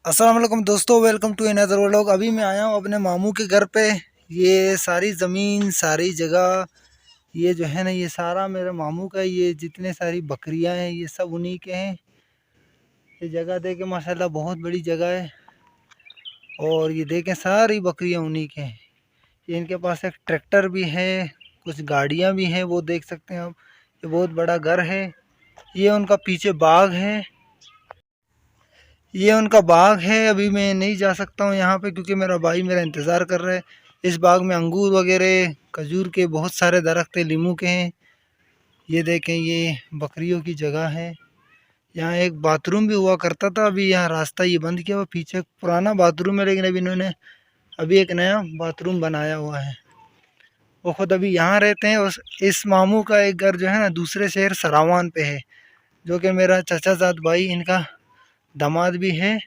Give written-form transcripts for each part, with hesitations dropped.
अस्सलाम वालेकुम दोस्तों, वेलकम टू अनदर व्लॉग। अभी मैं आया हूँ अपने मामू के घर पे। ये सारी ज़मीन, सारी जगह, ये जो है ना, ये सारा मेरे मामू का। ये जितने सारी बकरियां हैं ये सब उन्हीं के हैं। ये जगह देखे माशाल्लाह बहुत बड़ी जगह है। और ये देखें सारी बकरियां उन्हीं के हैं। ये इनके पास एक ट्रैक्टर भी है, कुछ गाड़ियां भी हैं, वो देख सकते हैं आप। ये बहुत बड़ा घर है। ये उनका पीछे बाग है। ये उनका बाग है। अभी मैं नहीं जा सकता हूँ यहाँ पे क्योंकि मेरा भाई मेरा इंतज़ार कर रहा है। इस बाग में अंगूर वगैरह, खजूर के बहुत सारे दरख्त हैं, लीमू के हैं। ये देखें, ये बकरियों की जगह है। यहाँ एक बाथरूम भी हुआ करता था, अभी यहाँ रास्ता ये बंद किया हुआ। पीछे एक पुराना बाथरूम है, लेकिन अभी इन्होंने अभी एक नया बाथरूम बनाया हुआ है। वो खुद अभी यहाँ रहते हैं। और इस मामू का एक घर जो है ना दूसरे शहर सरावान पे है, जो कि मेरा चचाजाद भाई इनका दामाद भी है।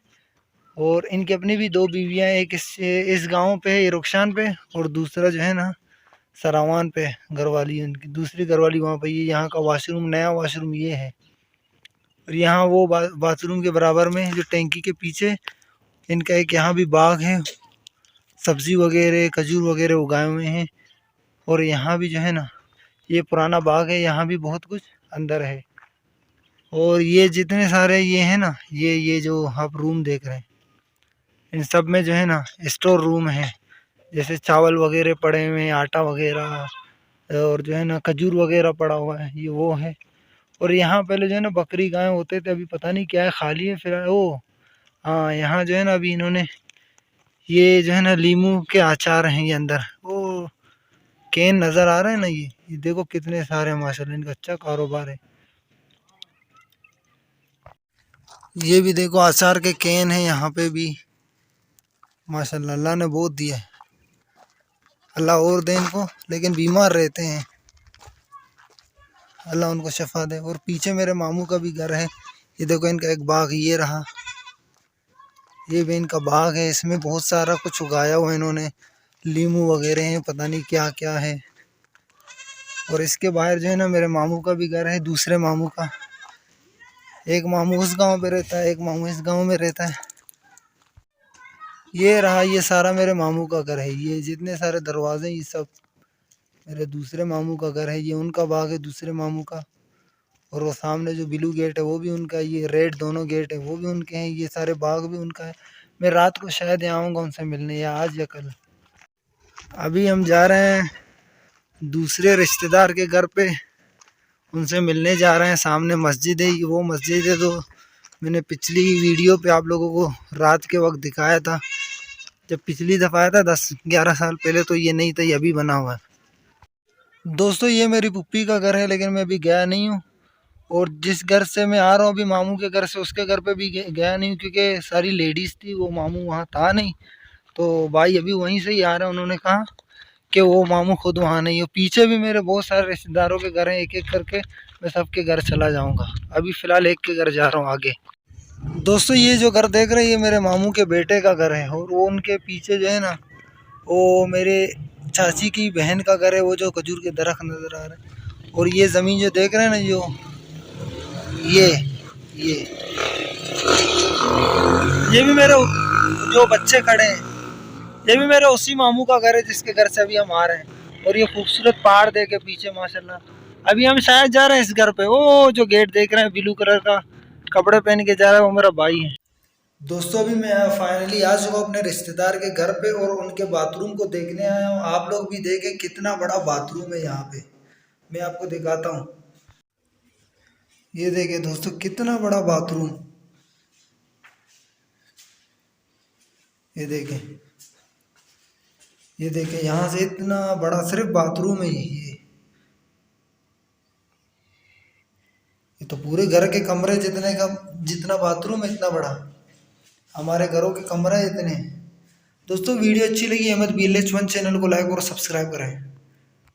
और इनकी अपनी भी दो बीवियाँ, एक इस गांव पे है, ये रुखशान पे, और दूसरा जो है ना सरावान पे घरवाली। उनकी दूसरी घरवाली वहाँ पे। ये यहाँ का वाशरूम, नया वाशरूम ये है। और यहाँ वो बाथरूम के बराबर में जो टैंकी के पीछे इनका एक यहाँ भी बाग है, सब्ज़ी वगैरह, खजूर वगैरह उगाए हुए हैं। और यहाँ भी जो है ना ये पुराना बाग है, यहाँ भी बहुत कुछ अंदर है। और ये जितने सारे ये हैं ना, ये जो आप रूम देख रहे हैं, इन सब में जो है ना स्टोर रूम है। जैसे चावल वगैरह पड़े हुए हैं, आटा वगैरह, और जो है ना खजूर वगैरह पड़ा हुआ है, ये वो है। और यहाँ पहले जो है ना बकरी गाय होते थे, अभी पता नहीं क्या है, खाली है फिर। ओ हाँ, यहाँ जो है ना अभी इन्होंने ये जो है ना लीमू के अचार हैं ये अंदर। ओ कैन नज़र आ रहा है ना, ये देखो कितने सारे माशाल्लाह, इनका अच्छा कारोबार है। ये भी देखो अचार के कैन है यहाँ पे भी। माशाल्लाह अल्लाह ने बहुत दिया है, अल्लाह और दे इनको। लेकिन बीमार रहते हैं, अल्लाह उनको शफा दे। और पीछे मेरे मामू का भी घर है। ये देखो इनका एक बाग ये रहा, ये भी इनका बाग है। इसमें बहुत सारा कुछ उगाया हुआ है इन्होंने, लीमू वगैरह हैं, पता नहीं क्या क्या है। और इसके बाहर जो है ना मेरे मामू का भी घर है, दूसरे मामू का। एक मामू उस गांव पे रहता है, एक मामू इस गांव में रहता है। ये रहा, ये सारा मेरे मामू का घर है। ये जितने सारे दरवाजे ये सब मेरे दूसरे मामू का घर है। ये उनका बाग है दूसरे मामू का। और वो सामने जो ब्लू गेट है वो भी उनका है, ये रेड दोनों गेट है वो भी उनके हैं। ये सारे बाग भी उनका है। मैं रात को शायद यहाँ आऊँगा उनसे मिलने, या आज या कल। अभी हम जा रहे हैं दूसरे रिश्तेदार के घर पे, उनसे मिलने जा रहे हैं। सामने मस्जिद है, ये वो मस्जिद है तो मैंने पिछली वीडियो पे आप लोगों को रात के वक्त दिखाया था। जब पिछली दफ़ा आया था 10-11 साल पहले, तो ये नहीं था, ये अभी बना हुआ है। दोस्तों ये मेरी पुप्पी का घर है, लेकिन मैं अभी गया नहीं हूँ। और जिस घर से मैं आ रहा हूँ अभी मामू के घर से, उसके घर पे भी गया नहीं हूँ क्योंकि सारी लेडीज़ थी, वो मामू वहाँ था नहीं। तो भाई अभी वहीं से ही आ रहे हैं। उन्होंने कहा कि वो मामू खुद वहाँ नहीं हो। पीछे भी मेरे बहुत सारे रिश्तेदारों के घर हैं, एक एक करके मैं सबके घर चला जाऊँगा। अभी फ़िलहाल एक के घर जा रहा हूँ आगे। दोस्तों ये जो घर देख रहे हैं ये मेरे मामू के बेटे का घर है। और वो उनके पीछे जो है ना वो मेरे चाची की बहन का घर है, वो जो खजूर के दरख्त नज़र आ रहे हैं। और ये ज़मीन जो देख रहे हैं ना, ये ये ये भी मेरे जो बच्चे खड़े हैं, ये भी मेरे उसी मामू का घर है जिसके घर से अभी हम आ रहे हैं। और ये खूबसूरत पहाड़ देखे पीछे माशाल्लाह। अभी हम शायद जा रहे हैं इस घर पे। वो जो गेट देख रहे हैं ब्लू कलर का, कपड़े पहन के जा रहा है, वो मेरा भाई है। दोस्तों अभी मैं फाइनली आ चुका हूँ अपने रिश्तेदार के घर पे, और उनके बाथरूम को देखने आया हूँ। आप लोग भी देखें कितना बड़ा बाथरूम है यहाँ पे, मैं आपको दिखाता हूँ। ये देखें दोस्तों कितना बड़ा बाथरूम, ये देखें, ये देखें यहाँ से इतना बड़ा सिर्फ बाथरूम है ये तो पूरे घर के कमरे जितने का, जितना बाथरूम है इतना बड़ा, हमारे घरों के कमरे इतने। दोस्तों वीडियो अच्छी लगी, अहमद BLH1 चैनल को लाइक और सब्सक्राइब करें।